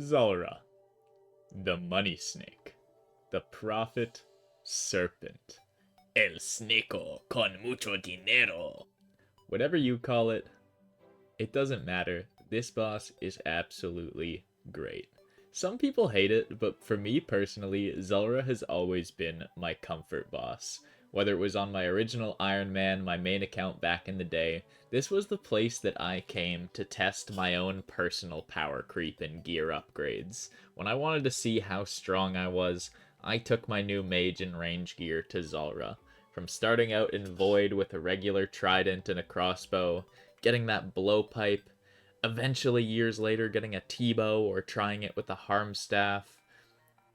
Zulrah, the money snake, the prophet serpent, el sneako con mucho dinero. Whatever you call it, it doesn't matter. This boss is absolutely great. Some people hate it, but for me personally, Zulrah has always been my comfort boss. Whether it was on my original Iron Man, my main account back in the day, this was the place that I came to test my own personal power creep and gear upgrades. When I wanted to see how strong I was, I took my new mage and range gear to Zulrah. From starting out in Void with a regular trident and a crossbow, getting that blowpipe, eventually years later getting a T-bow or trying it with a harm staff.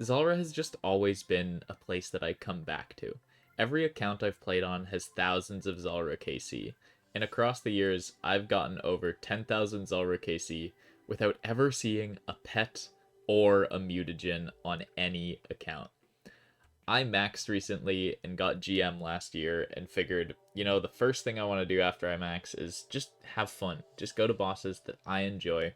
Zulrah has just always been a place that I come back to. Every account I've played on has thousands of Zulrah KC, and across the years I've gotten over 10,000 Zulrah KC without ever seeing a pet or a mutagen on any account. I maxed recently and got GM last year and figured, the first thing I want to do after I max is just have fun. Just go to bosses that I enjoy.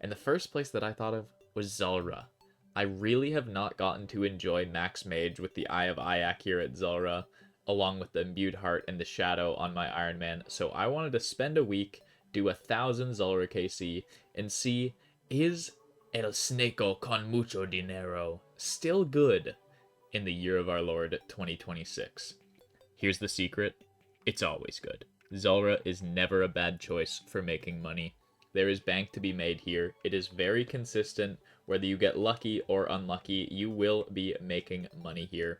And the first place that I thought of was Zulrah. I really have not gotten to enjoy Max Mage with the Eye of Iac here at Zulrah, along with the Imbued Heart and the Shadow on my Iron Man, so I wanted to spend a week, do 1,000 Zulrah KC, and see, is El Sneko con mucho dinero still good in the year of our Lord 2026? Here's the secret, it's always good. Zulrah is never a bad choice for making money. There is bank to be made here. It is very consistent. Whether you get lucky or unlucky, you will be making money here.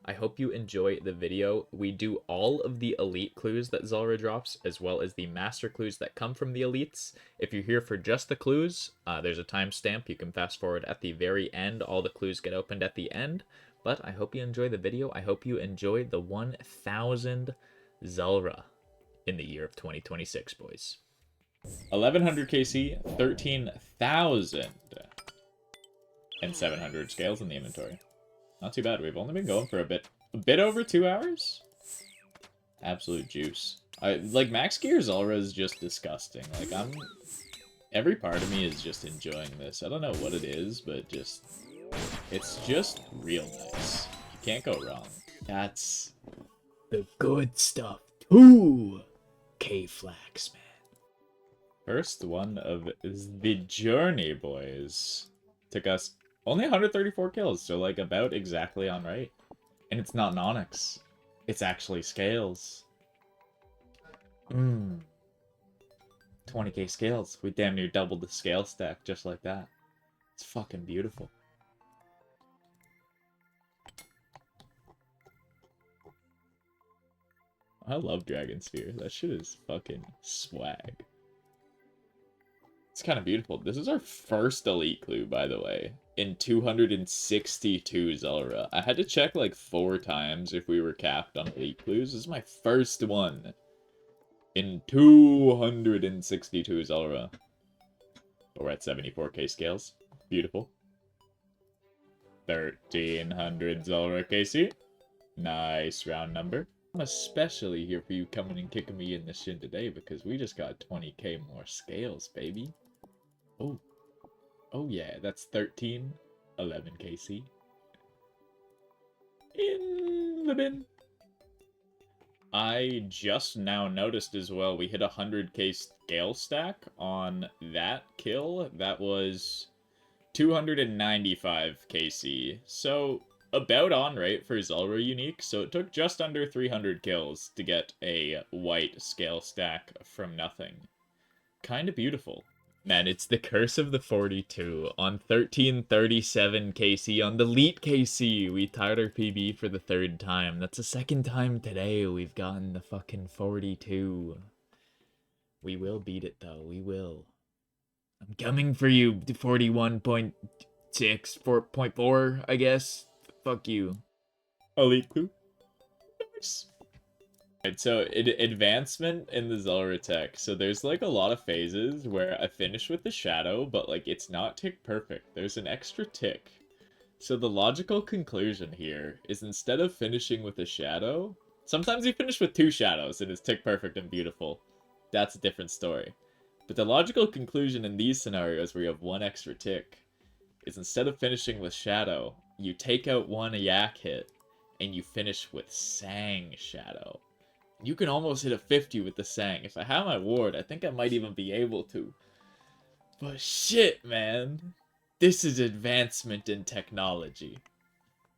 I hope you enjoy the video. We do all of the elite clues that Zulrah drops, as well as the master clues that come from the elites. If you're here for just the clues, there's a timestamp. You can fast forward at the very end. All the clues get opened at the end. But I hope you enjoy the video. I hope you enjoy the 1,000 Zulrah in the year of 2026, boys. 1,100 KC, 13,000, and 700 scales in the inventory. Not too bad. We've only been going for a bit over 2 hours. Absolute juice. Max Gear Zulrah is just disgusting. Every part of me is just enjoying this. I don't know what it is, but it's just real nice. You can't go wrong. That's the good stuff. 2K flax, man. First one of the journey, boys. Took us only 134 kills, so about exactly on right. And it's not an Onyx. It's actually scales. 20k scales. We damn near doubled the scale stack just like that. It's fucking beautiful. I love Dragon Sphere. That shit is fucking swag. It's kind of beautiful. This is our first elite clue, by the way, in 262 Zulrah. I had to check 4 times if we were capped on elite clues. This is my first one in 262 Zulrah. But we're at 74k scales. Beautiful. 1,300 Zulrah KC. Nice round number. I'm especially here for you coming and kicking me in the shin today because we just got 20k more scales, baby. Oh yeah, that's 1311 KC. In the bin. I just now noticed as well, we hit 100k scale stack on that kill. That was 295 KC. So, about on rate for Zulrah unique, so it took just under 300 kills to get a white scale stack from nothing. Kinda beautiful. Man, it's the curse of the 42 on 1337 KC on the elite KC. We tied our PB for the 3rd time. That's the 2nd time today we've gotten the fucking 42. We will beat it though, we will. I'm coming for you, 41.6, 4.4, I guess. Fuck you. Elite clue. Nice. Right, so advancement in the Zulrah tech. So there's a lot of phases where I finish with the shadow, but it's not tick perfect. There's an extra tick. So the logical conclusion here is instead of finishing with a shadow, sometimes you finish with 2 shadows and it's tick perfect and beautiful. That's a different story. But the logical conclusion in these scenarios where you have 1 extra tick is instead of finishing with Shadow, you take out one Yak hit, and you finish with Sang Shadow. You can almost hit a 50 with the Sang. If I have my ward, I think I might even be able to. But shit, man. This is advancement in technology.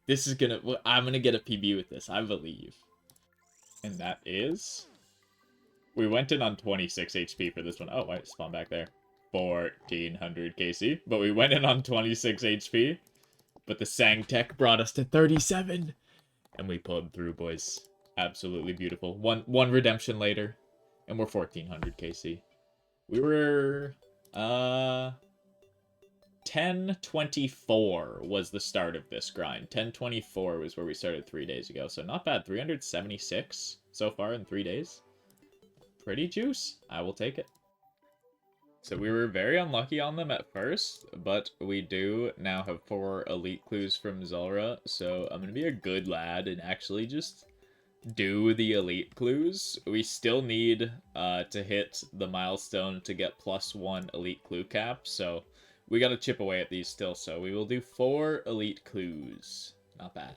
This is gonna... I'm gonna get a PB with this, I believe. And that is... We went in on 26 HP for this one. Oh, wait, spawn back there. 1400 KC. But we went in on 26 HP. But the Sang Tech brought us to 37. And we pulled through, boys. Absolutely beautiful. One redemption later. And we're 1400 KC. We were... 1024 was the start of this grind. 1024 was where we started 3 days ago. So not bad. 376 so far in 3 days. Pretty juice. I will take it. So we were very unlucky on them at first, but we do now have 4 elite clues from Zulrah, so I'm going to be a good lad and actually just do the elite clues. We still need to hit the milestone to get +1 elite clue cap, so we got to chip away at these still, so we will do 4 elite clues. Not bad.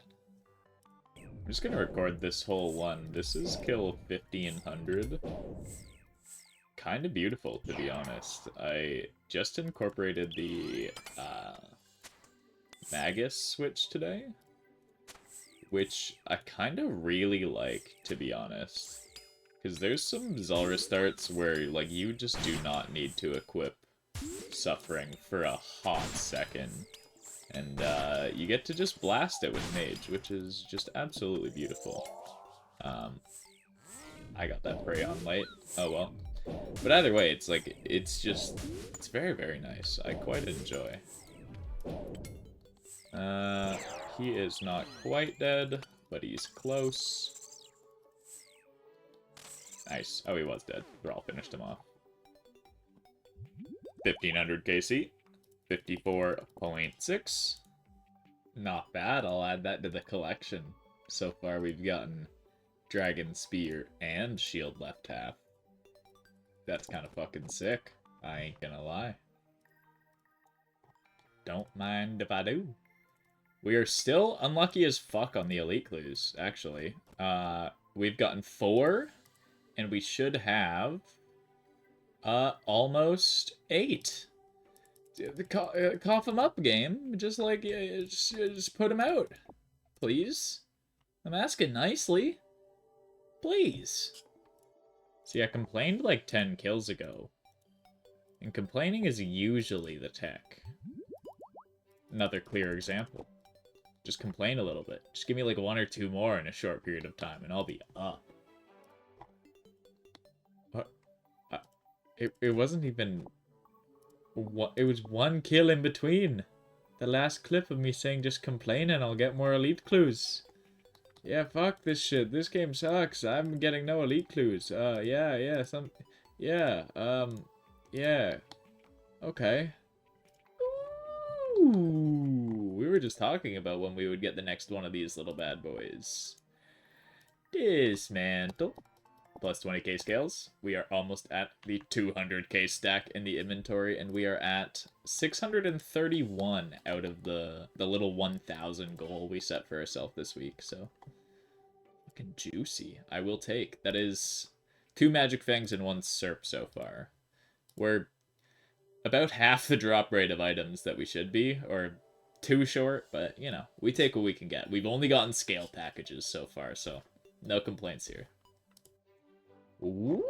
I'm just going to record this whole one. This is kill 1500. Kind of beautiful, to be honest. I just incorporated the Magus switch today, which I kind of really like, to be honest. Because there's some Zulrah starts where like you just do not need to equip Suffering for a hot second. And you get to just blast it with Mage, which is just absolutely beautiful. I got that prey on late. Oh well. But either way, it's like, it's very, very nice. I quite enjoy. He is not quite dead, but he's close. Nice. Oh, he was dead. Thrall finished him off. 1500 KC. 54.6. Not bad. I'll add that to the collection. So far, we've gotten Dragon Spear and Shield left half. That's kind of fucking sick. I ain't gonna lie. Don't mind if I do. We are still unlucky as fuck on the elite clues, actually. We've gotten 4, and we should have almost 8. Cough them up, game. Just like, just put them out. Please? I'm asking nicely. Please. See, I complained like 10 kills ago. And complaining is usually the tech. Another clear example. Just complain a little bit. Just give me like 1 or 2 more in a short period of time, and I'll be up. What? It wasn't even... It was 1 kill in between. The last clip of me saying just complain and I'll get more elite clues. Yeah, fuck this shit. This game sucks. I'm getting no elite clues. Yeah. Yeah. Okay. Ooh, we were just talking about when we would get the next one of these little bad boys. Dismantle. Plus 20k scales. We are almost at the 200k stack in the inventory, and we are at 631 out of the little 1,000 goal we set for ourselves this week, so... Fucking juicy. I will take. That is 2 Magic Fangs and 1 Serp so far. We're about half the drop rate of items that we should be, or too short, but, you know, we take what we can get. We've only gotten scale packages so far, so no complaints here. Ooh,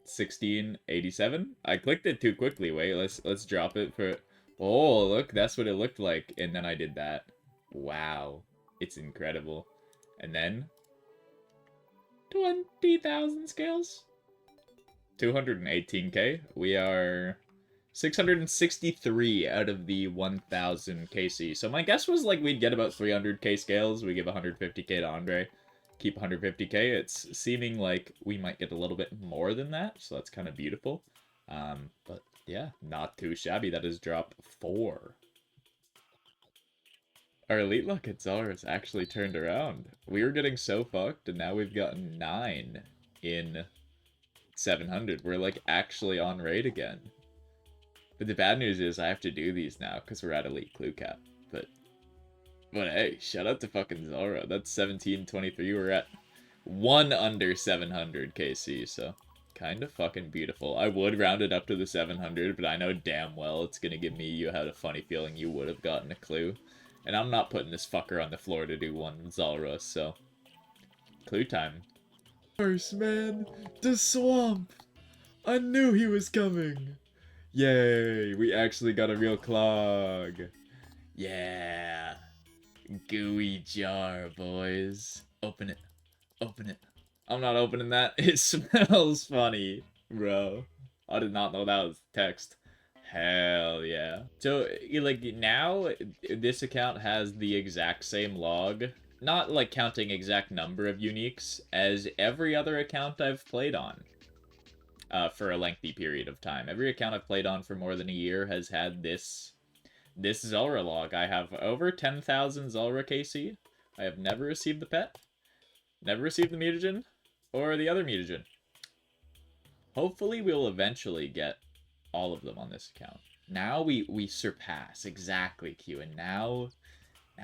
1687. I clicked it too quickly. Wait, let's drop it for... Oh, look, that's what it looked like, and then I did that. Wow, it's incredible. And then 20,000 scales. 218k. We are 663 out of the 1,000 KC. So my guess was like we'd get about 300k scales. We give 150k to Andre. Keep 150k. It's seeming like we might get a little bit more than that. So that's kind of beautiful. But yeah, not too shabby. That is drop 4. Our elite luck at Zulrah has actually turned around. We were getting so fucked, and now we've gotten 9 in 700. We're like actually on raid again. But the bad news is I have to do these now because we're at elite clue cap. But hey, shout out to fucking Zulrah. That's 1723. We're at 1 under 700 KC, so kind of fucking beautiful. I would round it up to the 700, but I know damn well it's gonna give me, you had a funny feeling you would have gotten a clue. And I'm not putting this fucker on the floor to do one Zulrah, so clue time. First man, the swamp! I knew he was coming! Yay, we actually got a real clog. Yeah. Gooey jar, boys. Open it. Open it. I'm not opening that. It smells funny, bro. I did not know that was text. Hell yeah. So, like, now, this account has the exact same log. Not, like, counting exact number of uniques as every other account I've played on. For a lengthy period of time. Every account I've played on for more than a year has had this Zulrah log. I have over 10,000 Zulrah KC. I have never received the pet, never received the mutagen, or the other mutagen. Hopefully we'll eventually get all of them on this account. Now we surpass, exactly, Q, and now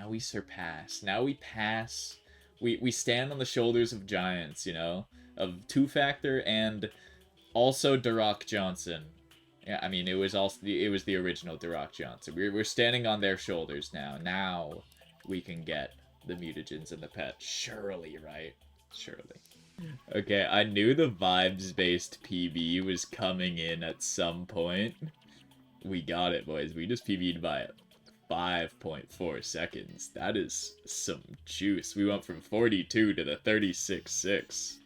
we surpass. Now we pass. We stand on the shoulders of giants, you know? Of Two-Factor and also Darock Johnson. Yeah, I mean, it was the original Darock Johnson. We're standing on their shoulders now. Now we can get the mutagens and the pet. Surely, right? Surely. Okay, I knew the vibes-based PB was coming in at some point. We got it, boys. We just PB'd by 5.4 seconds. That is some juice. We went from 42 to the 36.6.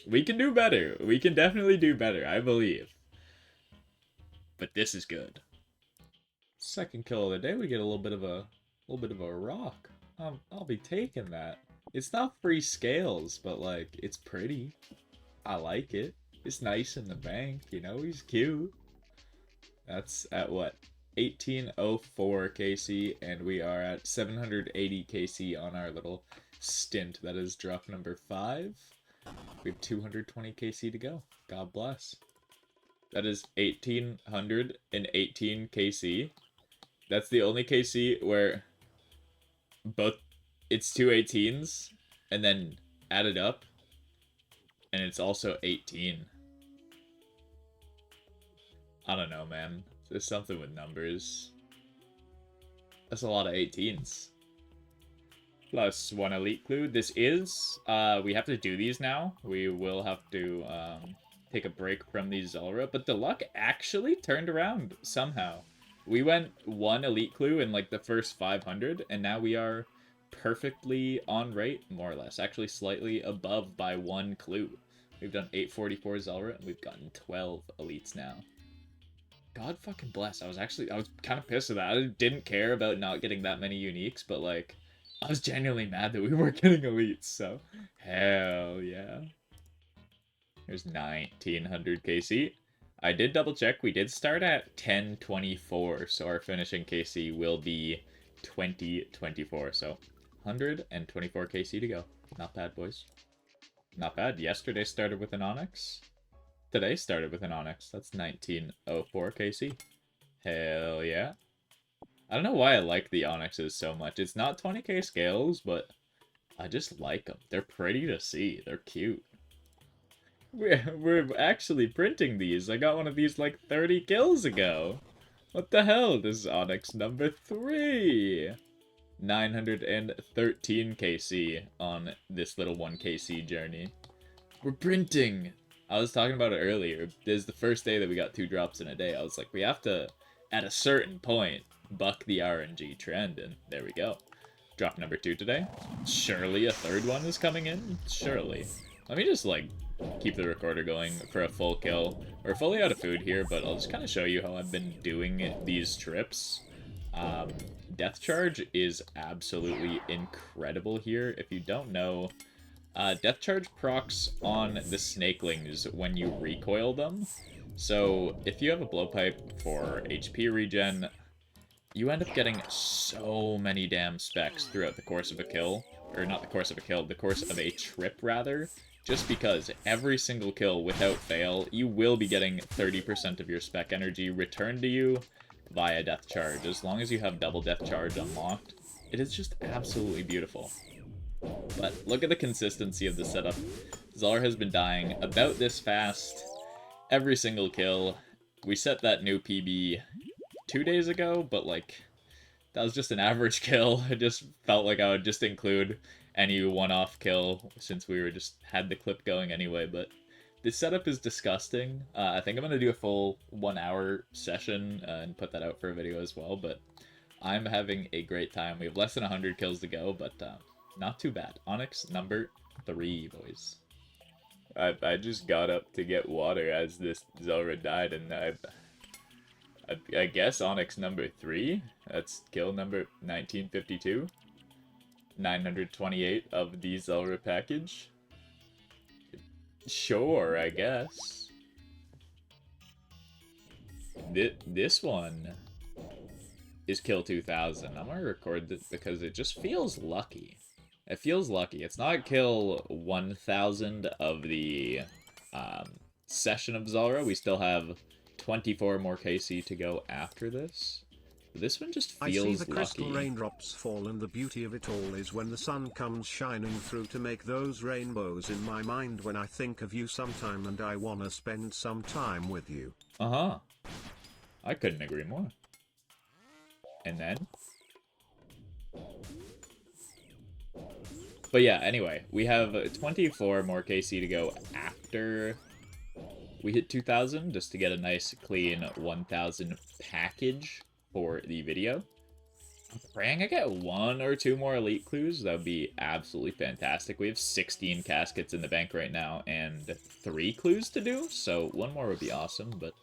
We can do better. We can definitely do better, I believe. But this is good. Second kill of the day, we get a little bit of a rock. I'll be taking that. It's not free scales, but like it's pretty. I like it. It's nice in the bank, you know. He's cute. That's at what? 1804 KC, and we are at 780 KC on our little stint. That is drop number 5. We have 220 KC to go. God bless. That is 1818 KC. That's the only KC where both it's two 18s and then added up, and it's also 18. I don't know, man. There's something with numbers. That's a lot of 18s. Plus 1 elite clue. This is, we have to do these now. We will have to, take a break from these Zulrah, but the luck actually turned around somehow. We went 1 elite clue in, like, the first 500, and now we are perfectly on rate, more or less. Actually slightly above by 1 clue. We've done 844 Zulrah, and we've gotten 12 elites now. God fucking bless. I was kind of pissed at that. I didn't care about not getting that many uniques, but, like, I was genuinely mad that we weren't getting elites, so hell yeah. Here's 1900 KC. I did double check. We did start at 1024, so our finishing KC will be 2024. So 124 KC to go. Not bad, boys. Not bad. Yesterday started with an Onyx. Today started with an Onyx. That's 1904 KC. Hell yeah. I don't know why I like the Onyxes so much. It's not 20k scales, but I just like them. They're pretty to see. They're cute. We're actually printing these. I got one of these like 30 kills ago. What the hell? This is Onyx number 3. 913 KC on this little 1 KC journey. We're printing. I was talking about it earlier. This is the first day that we got 2 drops in a day. I was like, we have to, at a certain point, buck the RNG trend, and there we go. Drop number 2 today. Surely a 3rd one is coming in. Surely. Let me just, like, keep the recorder going for a full kill. We're fully out of food here, but I'll just kind of show you how I've been doing these trips. Death Charge is absolutely incredible here. If you don't know, Death Charge procs on the Snakelings when you recoil them. So if you have a blowpipe for HP regen, you end up getting so many damn specs throughout the course of a kill. Or not the course of a kill, the course of a trip, rather. just because every single kill, without fail, you will be getting 30% of your spec energy returned to you via death charge. As long as you have double death charge unlocked, it is just absolutely beautiful. But look at the consistency of the setup. Zulrah has been dying about this fast every single kill. We set that new PB 2 days ago, but like, that was just an average kill. I just felt like I would just include any one-off kill since we were just had the clip going anyway, but this setup is disgusting. I think I'm going to do a full 1 hour session and put that out for a video as well, but I'm having a great time. We have less than 100 kills to go, but not too bad. Onyx number 3, boys. I just got up to get water as this Zulrah died, and I guess Onyx number 3. That's kill number 1952. 928 of the Zulrah package. Sure, I guess. This one is kill 2000. I'm gonna record this because it just feels lucky. It feels lucky. It's not kill 1000 of the session of Zulrah. We still have 24 more KC to go after this. This one just feels lucky. I see the crystal raindrops fall, and the beauty of it all is when the sun comes shining through to make those rainbows in my mind when I think of you sometime, and I wanna spend some time with you. Uh-huh. I couldn't agree more. And then? But yeah, anyway, we have 24 more KC to go after we hit 2000, just to get a nice, clean 1000 package for the video. I'm praying I get 1 or 2 more elite clues. That would be absolutely fantastic. We have 16 caskets in the bank right now and 3 clues to do, so 1 more would be awesome, but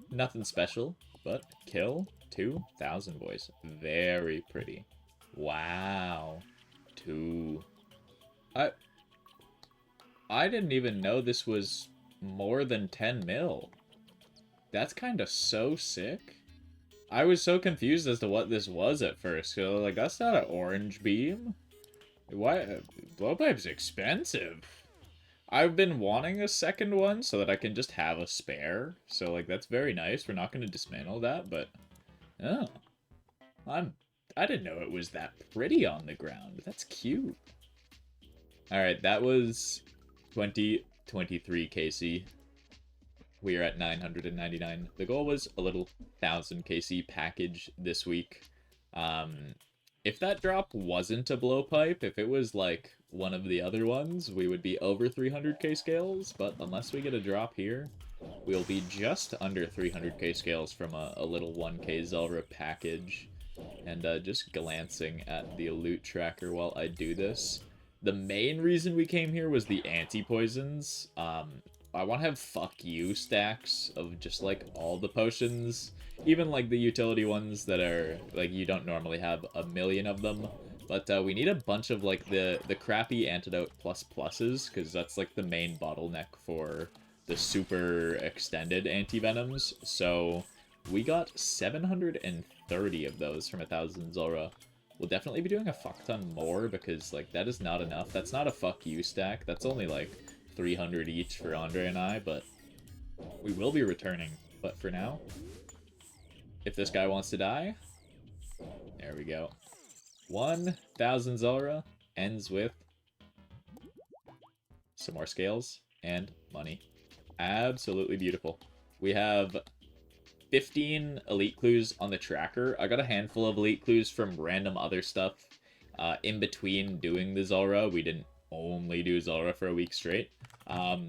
nothing special. But kill 2000, boys. Very pretty. Wow. 2. I didn't even know this was more than 10 mil. That's kind of so sick. I was so confused as to what this was at first. So, like, that's not an orange beam. Why? Blowpipe's expensive. I've been wanting a second one so that I can just have a spare. So, like, that's very nice. We're not going to dismantle that, but... Oh. I didn't know it was that pretty on the ground. That's cute. Alright, that was 2023 KC. We are at 999. The goal was a little 1000 KC package this week. If that drop wasn't a blowpipe, if it was like one of the other ones, we would be over 300k scales, but unless we get a drop here, we'll be just under 300k scales from a little 1k Zulrah package. And just glancing at the loot tracker while I do this, the main reason we came here was the anti-poisons. I want to have fuck you stacks of just, like, all the potions. Even, like, the utility ones that are, like, you don't normally have a million of them. But we need a bunch of, like, the crappy antidote pluses, because that's, like, the main bottleneck for the super extended anti-venoms. So we got 730 of those from 1000 Zulrah. We'll definitely be doing a fuck ton more, because, like, that is not enough. That's not a fuck you stack. That's only, like, 300 each for Andre and I, but we will be returning. But for now, if this guy wants to die, there we go. 1000 Zulrah ends with some more scales and money. Absolutely beautiful. We have 15 elite clues on the tracker. I got a handful of elite clues from random other stuff in between doing the Zulrah. We didn't only do Zulrah for a week straight.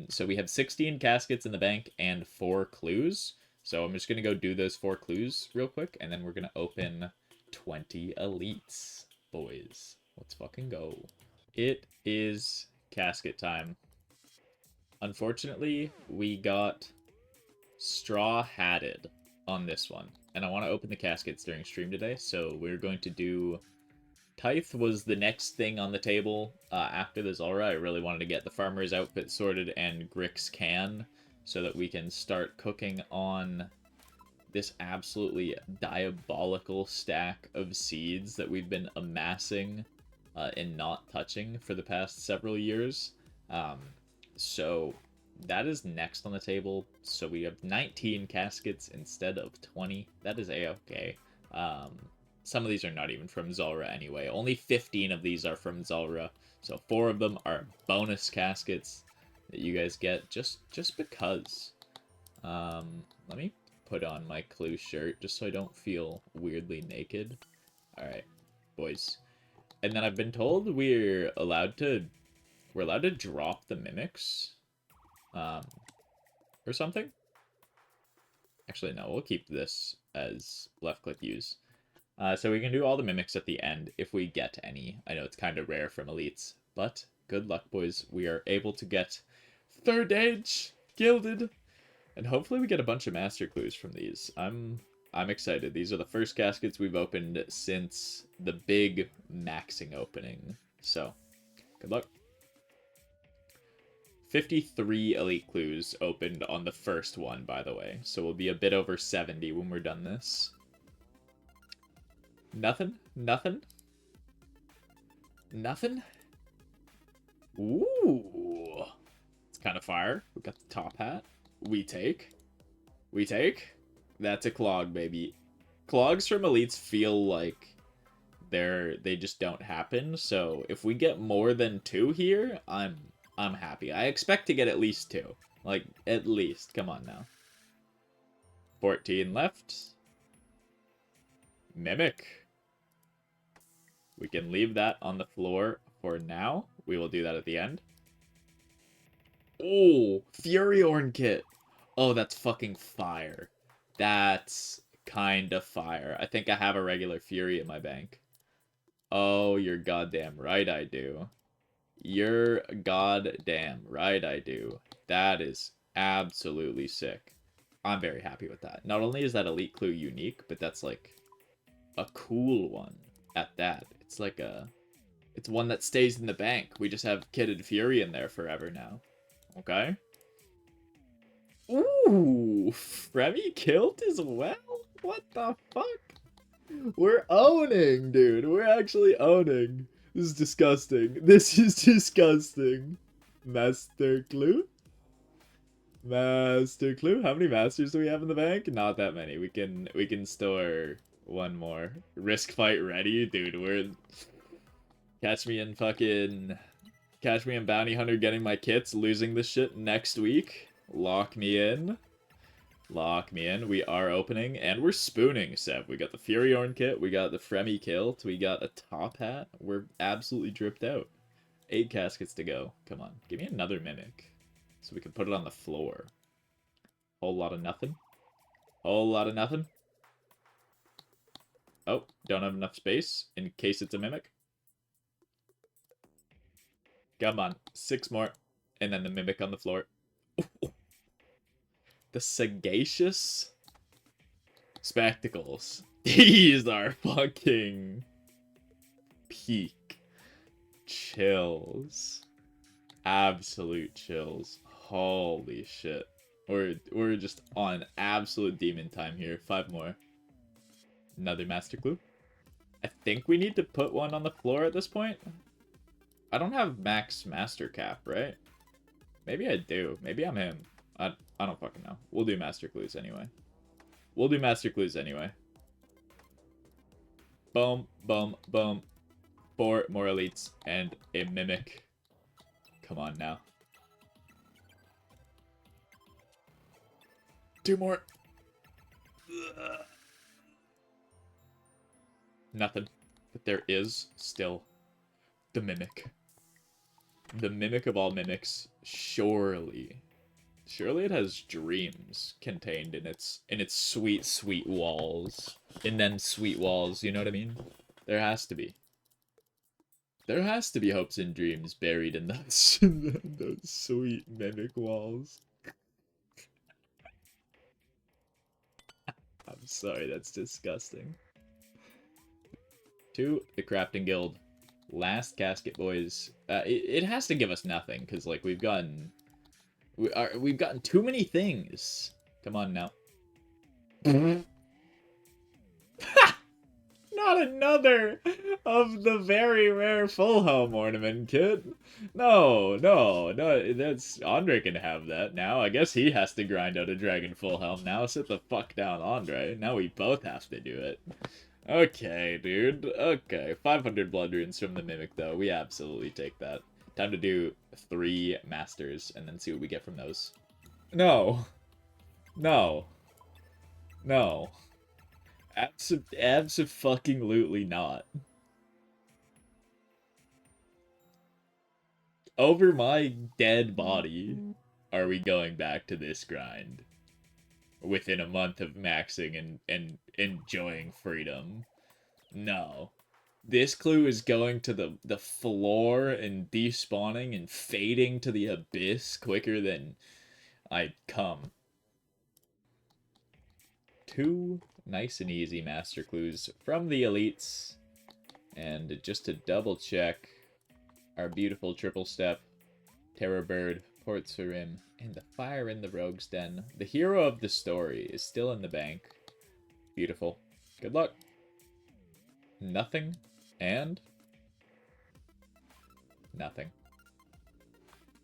So we have 16 caskets in the bank and 4 clues. So I'm just going to go do those 4 clues real quick, and then we're going to open 20 elites. Boys, let's fucking go. It is casket time. Unfortunately, we got straw-hatted on this one, and I want to open the caskets during stream today, so we're going to do... Tithe was the next thing on the table after the Zulrah. I really wanted to get the farmer's outfit sorted and Grick's can so that we can start cooking on this absolutely diabolical stack of seeds that we've been amassing and not touching for the past several years. So that is next on the table. So we have 19 caskets instead of 20. That is a-okay. Some of these are not even from Zulrah anyway. Only 15 of these are from Zulrah. So 4 of them are bonus caskets that you guys get just because. Let me put on my Clue shirt just so I don't feel weirdly naked. Alright, boys. And then I've been told we're allowed to drop the mimics. Or something. Actually, no, we'll keep this as left click use. So we can do all the mimics at the end if we get any. I know it's kind of rare from elites, but good luck, boys. We are able to get 3rd age gilded, and hopefully we get a bunch of master clues from these. I'm excited. These are the first caskets we've opened since the big maxing opening. So, good luck. 53 elite clues opened on the first one, by the way. So we'll be a bit over 70 when we're done this. Nothing? Nothing? Nothing? Ooh. It's kind of fire. We got the top hat. We take. We take. That's a clog, baby. Clogs from elites feel like they just don't happen. So if we get more than 2 here, I'm happy. I expect to get at least 2. Like, at least. Come on now. 14 left. Mimic. We can leave that on the floor for now. We will do that at the end. Oh, Fury Orn kit. Oh, that's fucking fire. That's kind of fire. I think I have a regular Fury in my bank. Oh, you're goddamn right I do. You're goddamn right I do. That is absolutely sick. I'm very happy with that. Not only is that elite clue unique, but that's like a cool one at that. It's like it's one that stays in the bank. We just have Kitted Fury in there forever now. Okay? Ooh, Fremy Kilt as well? What the fuck? We're owning, dude. We're actually owning. This is disgusting. This is disgusting. Master Clue? Master Clue? How many masters do we have in the bank? Not that many. We can store one more. Risk fight ready? Dude, we're... Catch me in Bounty Hunter getting my kits, losing this shit next week. Lock me in. Lock me in. We are opening, and we're spooning, Seb. We got the Fury Orn kit, we got the Fremy Kilt, we got a top hat. We're absolutely dripped out. 8 caskets to go. Come on, give me another Mimic, so we can put it on the floor. Whole lot of nothing. Whole lot of nothing. Oh, don't have enough space in case it's a Mimic. Come on, 6 more. And then the Mimic on the floor. The Sagacious Spectacles. These are fucking peak chills. Absolute chills. Holy shit. We're just on absolute demon time here. 5 more. Another Master Clue. I think we need to put one on the floor at this point. I don't have max master cap, right? Maybe I do. Maybe I'm him. I don't fucking know. We'll do master clues anyway. We'll do master clues anyway. Boom, boom, boom. 4 more elites and a Mimic. Come on now. 2 more. Ugh. Nothing. But there is still the Mimic. The Mimic of all mimics. Surely it has dreams contained in its sweet, sweet walls. And then sweet walls, you know what I mean? There has to be. There has to be hopes and dreams buried in those, those sweet mimic walls. I'm sorry, that's disgusting. To the Crafting Guild. Last casket, boys. It has to give us nothing, because like we've gotten too many things. Come on now. Not another. of the very rare full home ornament kit. No, no, no, that's Andre can have that now. I guess he has to grind out a dragon full helm now. Sit the fuck down, Andre. Now we both have to do it. Okay, dude. Okay, 500 blood runes from the Mimic, though. We absolutely take that. Time to do 3 masters and then see what we get from those. No. No. No. Abso-fucking-lutely not. Over my dead body are we going back to this grind. Within a month of maxing and enjoying freedom. No. This clue is going to the floor and despawning and fading to the abyss quicker than I come. 2 nice and easy master clues from the elites. And just to double check, our beautiful triple step, Terror Bird, Port Sarim, and the fire in the Rogue's Den. The hero of the story is still in the bank. Beautiful. Good luck. Nothing. And nothing.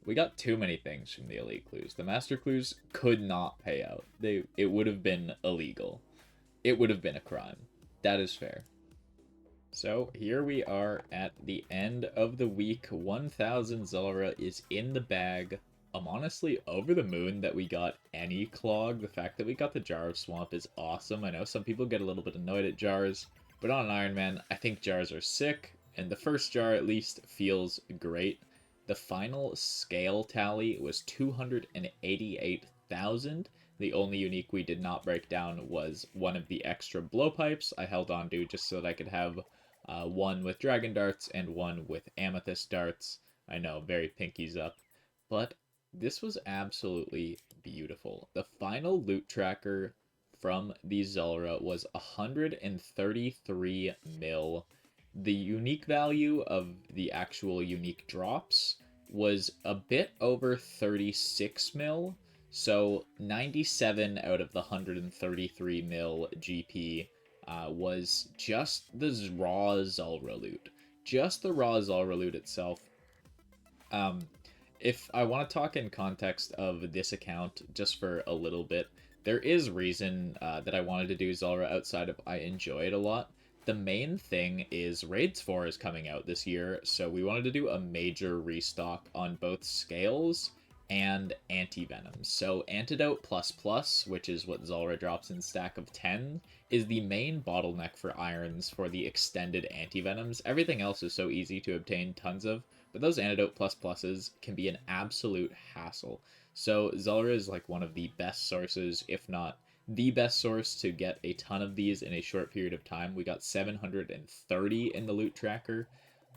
We got too many things from the elite clues. The master clues could not pay out. It would have been illegal. It would have been a crime. That is fair. So here we are at the end of the week. 1000 Zulrah is in the bag. I'm honestly over the moon that we got any clog. The fact that we got the Jar of Swamp is awesome. I know some people get a little bit annoyed at jars, but on Iron Man, I think jars are sick, and the first jar at least feels great. The final scale tally was 288,000. The only unique we did not break down was one of the extra blowpipes I held on to just so that I could have one with dragon darts and one with amethyst darts. I know, very pinkies up. But this was absolutely beautiful. The final loot tracker from the Zulrah was 133 mil. The unique value of the actual unique drops was a bit over 36 mil. So 97 out of the 133 mil GP was just the raw Zulrah loot. Just the raw Zulrah loot itself. If I want to talk in context of this account just for a little bit, there is reason that I wanted to do Zulrah outside of I enjoy it a lot. The main thing is Raids 4 is coming out this year, so we wanted to do a major restock on both scales and anti-venoms. So Antidote++, which is what Zulrah drops in stack of 10, is the main bottleneck for irons for the extended anti-venoms. Everything else is so easy to obtain tons of, but those Antidote++'s can be an absolute hassle. So Zulrah is like one of the best sources, if not the best source, to get a ton of these in a short period of time. We got 730 in the loot tracker.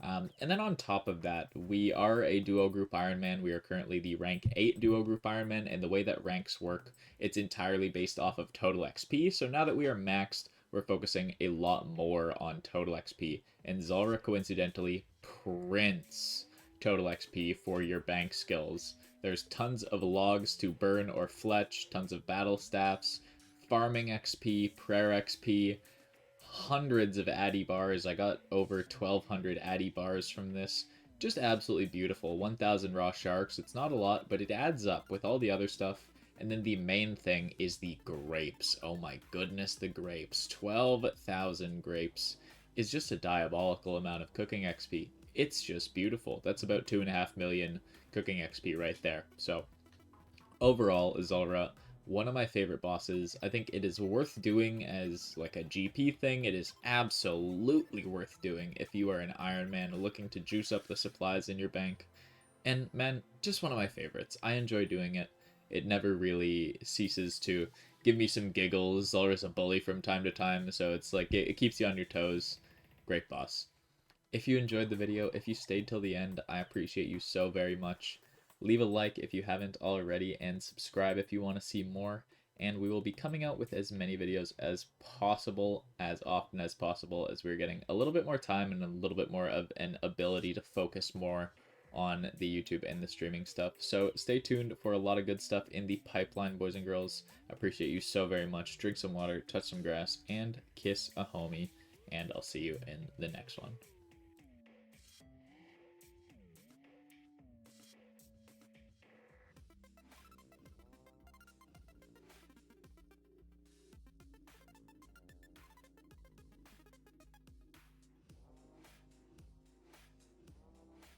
And then on top of that, we are a duo group Ironman. We are currently the rank 8 duo group Ironman, and the way that ranks work, it's entirely based off of total XP. So now that we are maxed, we're focusing a lot more on total XP. And Zulrah, coincidentally, prints total XP for your bank skills. There's tons of logs to burn or fletch, tons of battle staffs, farming XP, prayer XP, hundreds of addy bars. I got over 1,200 addy bars from this. Just absolutely beautiful. 1,000 raw sharks. It's not a lot, but it adds up with all the other stuff. And then the main thing is the grapes. Oh my goodness, the grapes. 12,000 grapes is just a diabolical amount of cooking XP. It's just beautiful. That's about 2.5 million cooking XP right there. So overall, Zulrah, one of my favorite bosses. I think it is worth doing as like a GP thing. It is absolutely worth doing if you are an Iron Man looking to juice up the supplies in your bank. And man, just one of my favorites. I enjoy doing it. It never really ceases to give me some giggles. Zulrah's a bully from time to time, so it's like it keeps you on your toes. Great boss. If you enjoyed the video, if you stayed till the end, I appreciate you so very much. Leave a like if you haven't already, and subscribe if you want to see more. And we will be coming out with as many videos as possible, as often as possible, as we're getting a little bit more time and a little bit more of an ability to focus more on the YouTube and the streaming stuff. So stay tuned for a lot of good stuff in the pipeline, boys and girls. I appreciate you so very much. Drink some water, touch some grass, and kiss a homie. and I'll see you in the next one.